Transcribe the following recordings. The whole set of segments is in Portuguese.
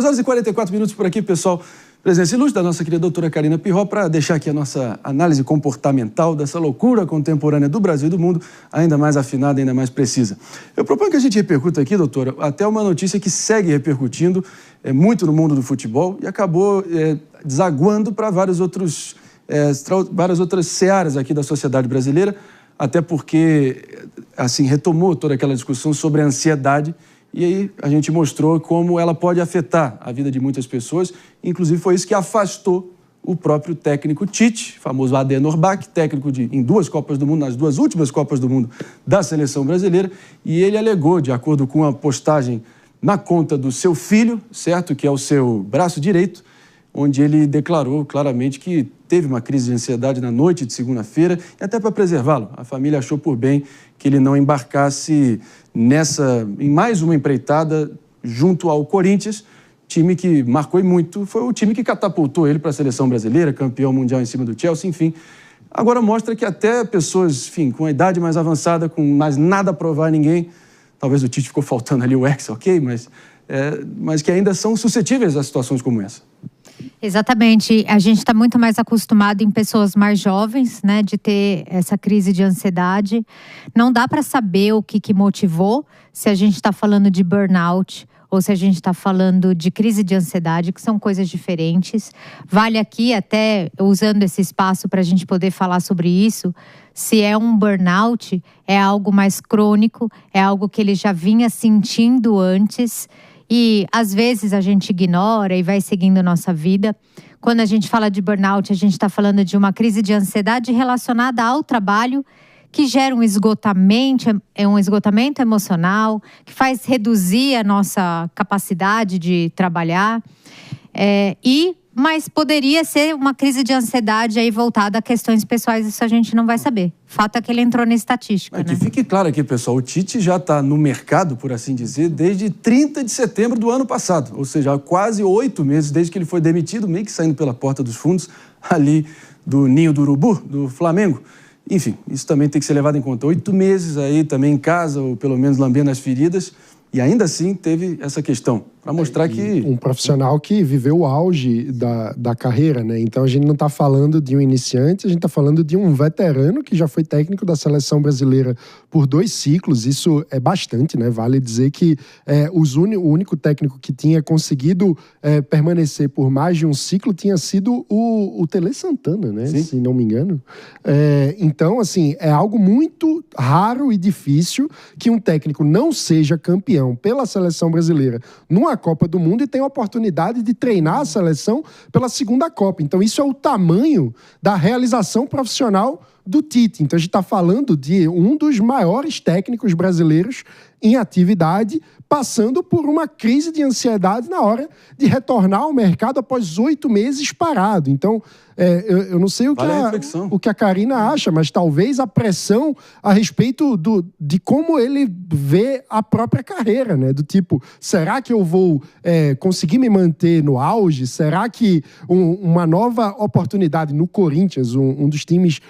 2h44 por aqui, pessoal. Presença ilustre da nossa querida doutora Karina Pirro para deixar aqui a nossa análise comportamental dessa loucura contemporânea do Brasil e do mundo, ainda mais afinada, ainda mais precisa. Eu proponho que a gente repercuta aqui, doutora, até uma notícia que segue repercutindo muito no mundo do futebol e acabou desaguando para várias outras searas aqui da sociedade brasileira, até porque, assim, retomou toda aquela discussão sobre a ansiedade. E aí a gente mostrou como ela pode afetar a vida de muitas pessoas. Inclusive foi isso que afastou o próprio técnico Tite, famoso Adenor Bach, técnico em 2 Copas do Mundo, nas 2 últimas Copas do Mundo da seleção brasileira. E ele alegou, de acordo com a postagem na conta do seu filho, certo, que é o seu braço direito, onde ele declarou claramente que teve uma crise de ansiedade na noite de segunda-feira, e até para preservá-lo, a família achou por bem que ele não embarcasse em mais uma empreitada junto ao Corinthians, time que marcou muito, foi o time que catapultou ele para a seleção brasileira, campeão mundial em cima do Chelsea, enfim. Agora mostra que até pessoas, enfim, com a idade mais avançada, com mais nada a provar a ninguém, talvez o Tite ficou faltando ali o Hexa, ok, mas que ainda são suscetíveis a situações como essa. Exatamente. A gente está muito mais acostumado em pessoas mais jovens, né, de ter essa crise de ansiedade. Não dá para saber o que motivou, se a gente está falando de burnout ou se a gente está falando de crise de ansiedade, que são coisas diferentes. Vale aqui, até usando esse espaço para a gente poder falar sobre isso, se é um burnout, é algo mais crônico, é algo que ele já vinha sentindo antes. E, às vezes, a gente ignora e vai seguindo nossa vida. Quando a gente fala de burnout, a gente está falando de uma crise de ansiedade relacionada ao trabalho, que gera um esgotamento emocional, que faz reduzir a nossa capacidade de trabalhar. Mas poderia ser uma crise de ansiedade aí voltada a questões pessoais, isso a gente não vai saber. O fato é que ele entrou na estatística, né? Que fique claro aqui, pessoal, o Tite já está no mercado, por assim dizer, desde 30 de setembro do ano passado. Ou seja, há quase 8 meses desde que ele foi demitido, meio que saindo pela porta dos fundos, ali do Ninho do Urubu, do Flamengo. Enfim, isso também tem que ser levado em conta. 8 meses aí também em casa, ou pelo menos lambendo as feridas. E ainda assim teve essa questão, para mostrar que... Um profissional que viveu o auge da carreira, né? Então a gente não está falando de um iniciante, a gente está falando de um veterano que já foi técnico da seleção brasileira por 2 ciclos. Isso é bastante, né? Vale dizer que o único técnico que tinha conseguido permanecer por mais de um ciclo tinha sido o Tele Santana, né? Sim. Se não me engano. Então, assim, é algo muito raro e difícil que um técnico não seja campeão pela seleção brasileira numa Copa do Mundo e tem a oportunidade de treinar a seleção pela segunda Copa. Então isso é o tamanho da realização profissional do Tite. Então a gente está falando de um dos maiores técnicos brasileiros em atividade, passando por uma crise de ansiedade na hora de retornar ao mercado após 8 meses parado. Então, eu não sei o que a Karina acha, mas talvez a pressão a respeito de como ele vê a própria carreira, né? Do tipo, será que eu vou conseguir me manter no auge? Será que uma nova oportunidade no Corinthians, um dos times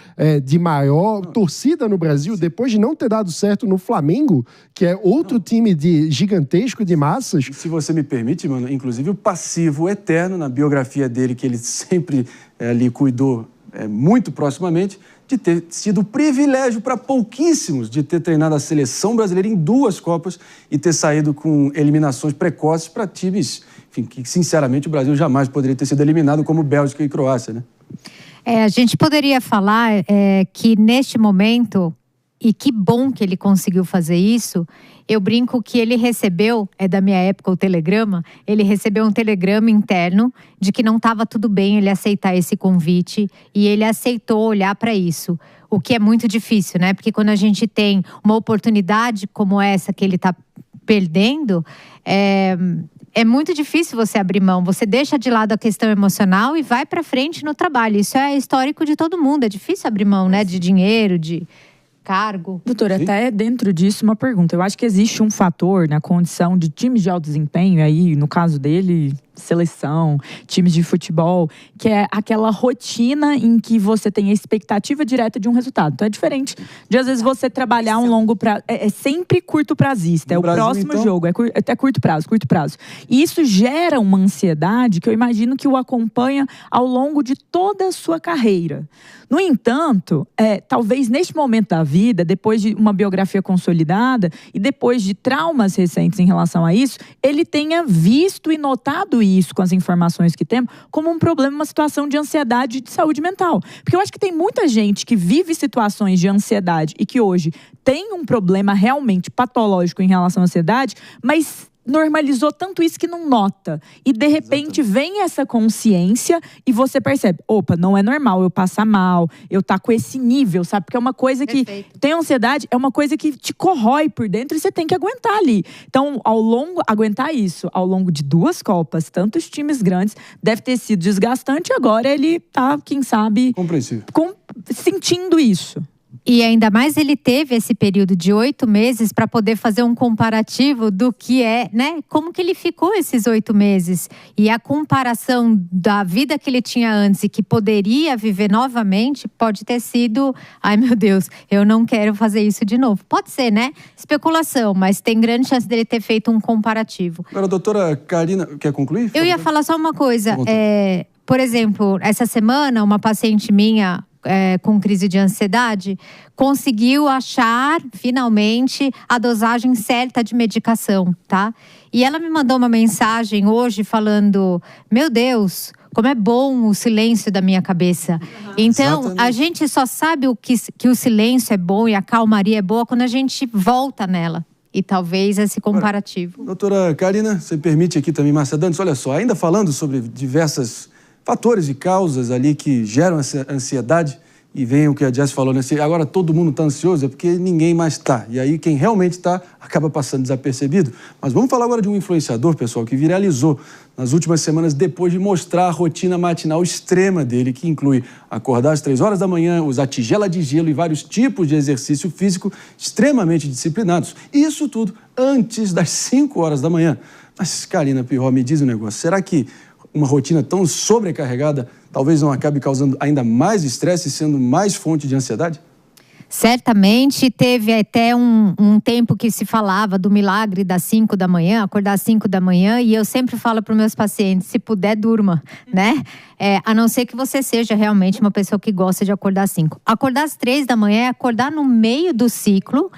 de maior torcida no Brasil, depois de não ter dado certo no Flamengo, que é outro time gigantesco de massas... Se você me permite, mano, inclusive o passivo eterno na biografia dele, que ele sempre ali cuidou muito proximamente, de ter sido privilégio para pouquíssimos de ter treinado a seleção brasileira em 2 Copas e ter saído com eliminações precoces para times, enfim, que sinceramente o Brasil jamais poderia ter sido eliminado, como Bélgica e Croácia, né? A gente poderia falar que neste momento, e que bom que ele conseguiu fazer isso, eu brinco que ele recebeu, da minha época o telegrama, ele recebeu um telegrama interno de que não estava tudo bem ele aceitar esse convite e ele aceitou olhar para isso. O que é muito difícil, né? Porque quando a gente tem uma oportunidade como essa que ele está perdendo, é muito difícil você abrir mão. Você deixa de lado a questão emocional e vai para frente no trabalho. Isso é histórico de todo mundo. É difícil abrir mão, né? De dinheiro, de cargo. Doutora, até dentro disso uma pergunta. Eu acho que existe um fator na condição de times de alto desempenho, aí no caso dele, seleção, times de futebol, que é aquela rotina em que você tem a expectativa direta de um resultado. Então é diferente de, às vezes, você trabalhar um longo prazo. É sempre curto prazista. É o Brasil, próximo então... jogo. É curto prazo. E isso gera uma ansiedade que eu imagino que o acompanha ao longo de toda a sua carreira. No entanto, talvez neste momento da vida, depois de uma biografia consolidada e depois de traumas recentes em relação a isso, ele tenha visto e notado isso com as informações que temos como um problema, uma situação de ansiedade e de saúde mental. Porque eu acho que tem muita gente que vive situações de ansiedade e que hoje tem um problema realmente patológico em relação à ansiedade, mas normalizou tanto isso que não nota. E de repente vem essa consciência e você percebe, opa, não é normal eu passar mal, eu tá com esse nível, sabe? Porque é uma coisa que tem ansiedade, é uma coisa que te corrói por dentro e você tem que aguentar ali. Então, aguentar isso ao longo de 2 Copas, tantos times grandes, deve ter sido desgastante. Agora ele tá, quem sabe, compreensível, sentindo isso. E ainda mais ele teve esse período de 8 meses para poder fazer um comparativo do que né? Como que ele ficou esses 8 meses. E a comparação da vida que ele tinha antes e que poderia viver novamente pode ter sido, ai meu Deus, eu não quero fazer isso de novo. Pode ser, né? Especulação, mas tem grande chance dele ter feito um comparativo. Agora, doutora Karina, quer concluir? Eu ia falar só uma coisa. Por exemplo, essa semana, uma paciente minha... com crise de ansiedade, conseguiu achar, finalmente, a dosagem certa de medicação, tá? E ela me mandou uma mensagem hoje falando, meu Deus, como é bom o silêncio da minha cabeça. Então, exatamente. A gente só sabe que o silêncio é bom e a calmaria é boa quando a gente volta nela. E talvez esse comparativo. Doutora Karina, você permite aqui também, Márcia Dantas, olha só, ainda falando sobre diversas fatores e causas ali que geram essa ansiedade, e vem o que a Jess falou, né? Agora todo mundo está ansioso, é porque ninguém mais está. E aí quem realmente está acaba passando desapercebido. Mas vamos falar agora de um influenciador, pessoal, que viralizou nas últimas semanas depois de mostrar a rotina matinal extrema dele, que inclui acordar às 3 horas da manhã, usar tigela de gelo e vários tipos de exercício físico extremamente disciplinados. E isso tudo antes das 5 horas da manhã. Mas, Karina Pirro, me diz um negócio, será que uma rotina tão sobrecarregada talvez não acabe causando ainda mais estresse e sendo mais fonte de ansiedade? Certamente, teve até um tempo que se falava do milagre das 5 da manhã, acordar às 5 da manhã, e eu sempre falo para os meus pacientes, se puder, durma, né? A não ser que você seja realmente uma pessoa que gosta de acordar às 5. Acordar às 3 da manhã é acordar no meio do ciclo.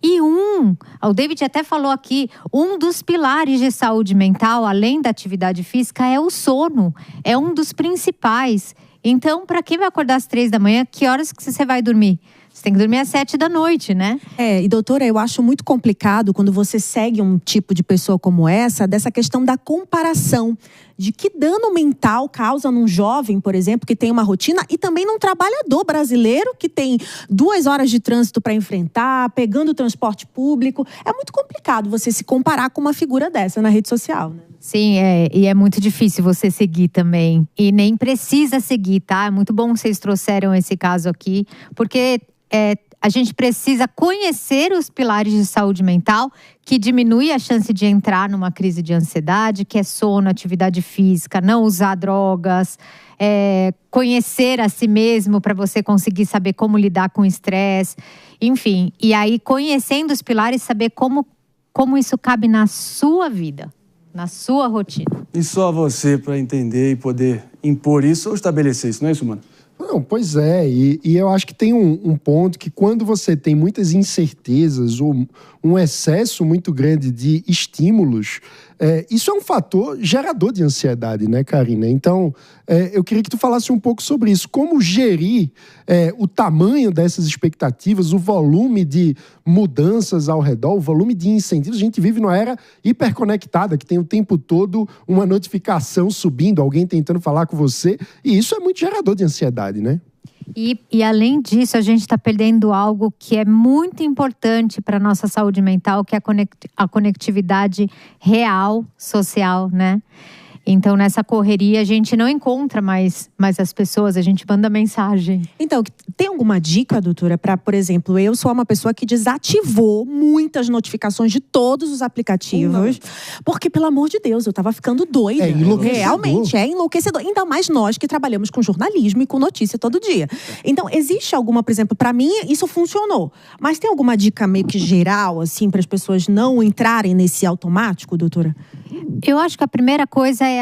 E o David até falou aqui, um dos pilares de saúde mental, além da atividade física, é o sono. É um dos principais. Então, para quem vai acordar às 3 da manhã, que horas que você vai dormir? Você tem que dormir às 7 da noite, né? E doutora, eu acho muito complicado quando você segue um tipo de pessoa como essa, dessa questão da comparação. De que dano mental causa num jovem, por exemplo, que tem uma rotina, e também num trabalhador brasileiro que tem 2 horas de trânsito para enfrentar, pegando o transporte público. É muito complicado você se comparar com uma figura dessa na rede social, né? Sim, e é muito difícil você seguir também. E nem precisa seguir, tá? É muito bom que vocês trouxeram esse caso aqui, porque a gente precisa conhecer os pilares de saúde mental que diminui a chance de entrar numa crise de ansiedade, que é sono, atividade física, não usar drogas, conhecer a si mesmo para você conseguir saber como lidar com o estresse, enfim. E aí, conhecendo os pilares, saber como isso cabe na sua vida, na sua rotina. E só você para entender e poder impor isso ou estabelecer isso, não é isso, mano? Não, pois é, e eu acho que tem um ponto que quando você tem muitas incertezas ou um excesso muito grande de estímulos, isso é um fator gerador de ansiedade, né, Karina? Então, eu queria que tu falasse um pouco sobre isso. Como gerir o tamanho dessas expectativas, o volume de mudanças ao redor, o volume de incentivos. A gente vive numa era hiperconectada, que tem o tempo todo uma notificação subindo, alguém tentando falar com você, e isso é muito gerador de ansiedade, né? E além disso, a gente está perdendo algo que é muito importante para a nossa saúde mental, que é a conectividade real, social, né? Então, nessa correria, a gente não encontra mais as pessoas, a gente manda mensagem. Então, tem alguma dica, doutora, para, por exemplo, eu sou uma pessoa que desativou muitas notificações de todos os aplicativos, porque, pelo amor de Deus, eu tava ficando doida. É enlouquecedor. Realmente, é enlouquecedor. Ainda mais nós que trabalhamos com jornalismo e com notícia todo dia. Então, existe alguma, por exemplo, para mim, isso funcionou. Mas tem alguma dica meio que geral, assim, para as pessoas não entrarem nesse automático, doutora? Eu acho que a primeira coisa é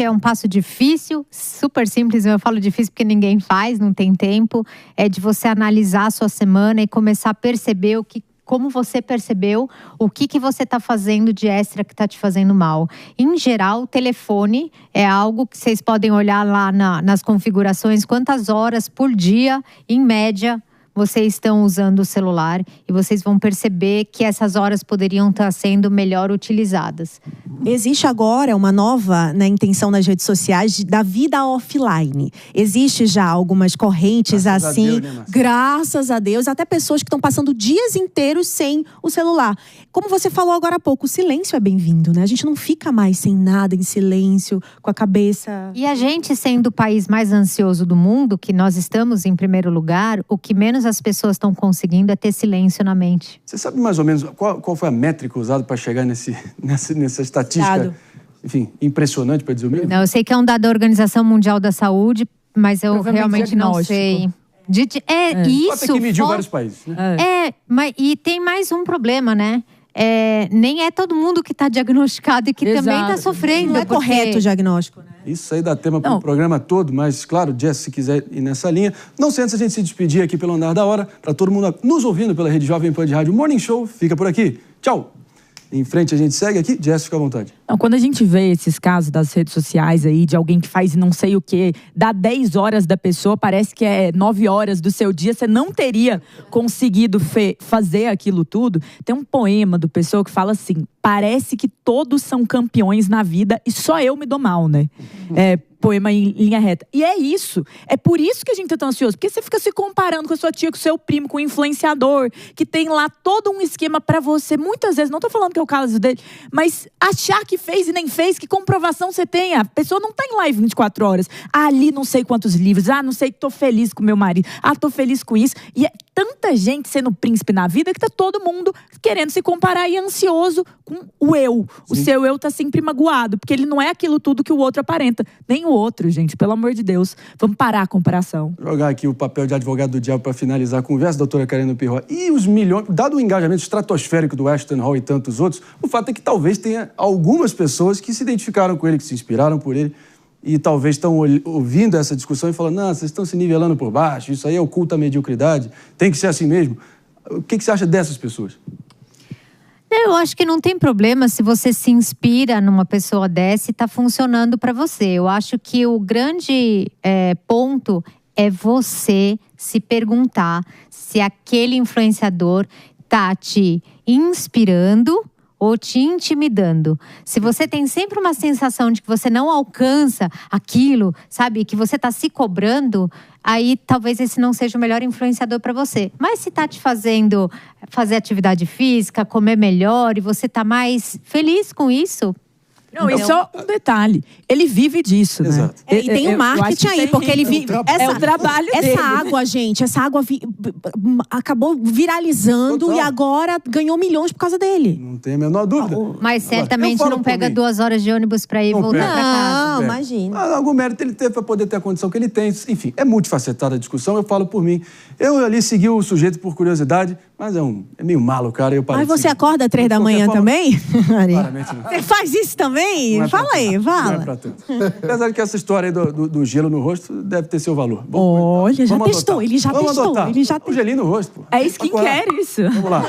um passo difícil, super simples, eu falo difícil porque ninguém faz, não tem tempo, é de você analisar a sua semana e começar a perceber como você percebeu, o que você está fazendo de extra que está te fazendo mal. Em geral, o telefone é algo que vocês podem olhar lá nas configurações, quantas horas por dia, em média, vocês estão usando o celular e vocês vão perceber que essas horas poderiam estar sendo melhor utilizadas. Existe agora uma nova intenção nas redes sociais da vida offline. Existe já algumas correntes graças a Deus, até pessoas que estão passando dias inteiros sem o celular. Como você falou agora há pouco, o silêncio é bem-vindo, né? A gente não fica mais sem nada, em silêncio, com a cabeça... E a gente, sendo o país mais ansioso do mundo, que nós estamos em primeiro lugar, o que menos as pessoas estão conseguindo é ter silêncio na mente. Você sabe mais ou menos qual foi a métrica usada para chegar nessa estatística, enfim, impressionante, para dizer o mínimo? Não, eu sei que é um dado da Organização Mundial da Saúde, mas eu realmente não sei. Isso. Até que mediu vários países, né? E tem mais um problema, né? Nem é todo mundo que está diagnosticado e que também está sofrendo. Não é correto o diagnóstico, né? Isso aí dá tema para o programa todo, mas claro, Jess, se quiser ir nessa linha. Não sei antes a gente se despedir aqui pelo Andar da Hora, para todo mundo nos ouvindo pela Rede Jovem Pan de Rádio Morning Show, fica por aqui. Tchau! Em frente a gente segue aqui, Jess, fica à vontade. Não, quando a gente vê esses casos das redes sociais aí, de alguém que faz não sei o quê, dá 10 horas da pessoa, parece que é 9 horas do seu dia, você não teria conseguido fazer aquilo tudo. Tem um poema do Pessoa que fala assim, parece que todos são campeões na vida e só eu me dou mal, né? Poema em linha reta. E é isso. É por isso que a gente tá tão ansioso. Porque você fica se comparando com a sua tia, com o seu primo, com o influenciador, que tem lá todo um esquema pra você. Muitas vezes, não tô falando que é o caso dele, mas achar que fez e nem fez, que comprovação você tem? A pessoa não tá em live 24 horas. Ali não sei quantos livros. Não sei que tô feliz com meu marido. Tô feliz com isso. E é tanta gente sendo príncipe na vida que tá todo mundo querendo se comparar e ansioso com o eu. O seu eu tá sempre magoado, porque ele não é aquilo tudo que o outro aparenta. Nem o outro, gente, pelo amor de Deus. Vamos parar a comparação. Vou jogar aqui o papel de advogado do diabo para finalizar a conversa, doutora Karina Pirro. E os milhões, dado o engajamento estratosférico do Ashton Hall e tantos outros, o fato é que talvez tenha algumas pessoas que se identificaram com ele, que se inspiraram por ele, e talvez estão ouvindo essa discussão e falando, não, vocês estão se nivelando por baixo, isso aí é oculta a mediocridade, tem que ser assim mesmo. O que você acha dessas pessoas? Eu acho que não tem problema se você se inspira numa pessoa dessa e está funcionando para você. Eu acho que o grande ponto é você se perguntar se aquele influenciador está te inspirando ou te intimidando. Se você tem sempre uma sensação de que você não alcança aquilo, sabe, que você está se cobrando, aí talvez esse não seja o melhor influenciador para você. Mas se está te fazendo fazer atividade física, comer melhor e você está mais feliz com isso... Não, e só um detalhe, ele vive disso, Exato. né? E tem um marketing aí, porque ele vive... É o trabalho dele. Essa água, gente, acabou viralizando. Total. E agora ganhou milhões por causa dele. Não tem a menor dúvida. Mas certamente Eu falo não por pega mim. 2 horas de ônibus para ir Não voltar pega. para casa. Não, imagina. Algum mérito ele teve para poder ter a condição que ele tem. Enfim, é multifacetada a discussão, eu falo por mim. Eu ali segui o sujeito por curiosidade, mas é meio malo, cara. Eu Mas você acorda 3 da manhã também? Claramente não. Você faz isso também? Não é pra Fala tanto. aí, Não fala. é pra tanto. Apesar de que essa história aí do gelo no rosto deve ter seu valor. Olha, já Vamos testou, adotar. ele já Vamos testou, adotar. ele já O gelinho no rosto, pô. É skincare isso. Vamos lá.